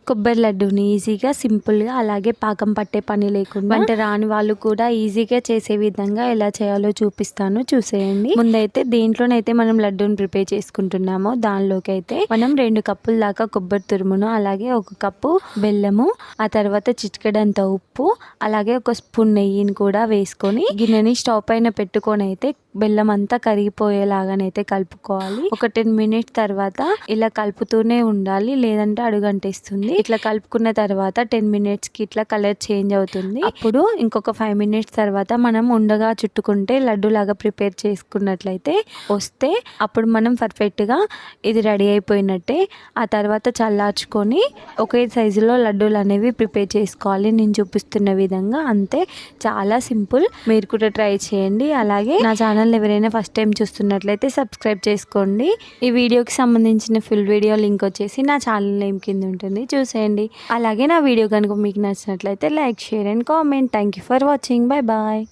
కొబ్బరి లడ్డూని ఈజీగా సింపుల్గా అలాగే పాకం పట్టే పని లేకుండా వంట రాని వాళ్ళు కూడా ఈజీగా చేసే విధంగా ఎలా చేయాలో చూపిస్తాను, చూసేయండి. ముందైతే దేంట్లోనైతే మనం లడ్డూని ప్రిపేర్ చేసుకుంటున్నామో దానిలోకి అయితే మనం 2 కప్పుల దాకా కొబ్బరి తురుమును, అలాగే 1 కప్పు బెల్లము, ఆ తర్వాత చిటికెడంత ఉప్పు, అలాగే 1 స్పూన్ నెయ్యిని కూడా వేసుకొని గిన్నెని స్టవ్ పైన పెట్టుకొని అయితే బెల్లం అంతా కరిగిపోయేలాగానైతే కలుపుకోవాలి. ఒక 10 మినిట్స్ తర్వాత ఇలా కలుపుతూనే ఉండాలి, లేదంటే అడుగంటేస్తుంది. ఇట్లా కలుపుకున్న తర్వాత 10 మినిట్స్ కి ఇట్లా కలర్ చేంజ్ అవుతుంది. అప్పుడు ఇంకొక 5 మినిట్స్ తర్వాత మనం ఉండగా చుట్టుకుంటే లడ్డు లాగా ప్రిపేర్ చేసుకున్నట్లయితే వస్తే అప్పుడు మనం పర్ఫెక్ట్ గా ఇది రెడీ అయిపోయినట్టే. ఆ తర్వాత చల్లార్చుకొని ఒకే సైజులో లడ్డూలు అనేవి ప్రిపేర్ చేసుకోవాలి, నేను చూపిస్తున్న విధంగా. అంతే, చాలా సింపుల్. మీరు కూడా ట్రై చేయండి. అలాగే నా ఛానల్ ఎవరైనా ఫస్ట్ టైం చూస్తున్నట్లయితే సబ్స్క్రైబ్ చేసుకోండి. ఈ వీడియోకి సంబంధించిన ఫుల్ వీడియో లింక్ వచ్చేసి నా ఛానల్ నేమ్ కింద ఉంటుంది, చూసేయండి. అలాగే నా వీడియో కనుక మీకు నచ్చినట్లయితే like, share and comment. Thank you for watching. Bye bye.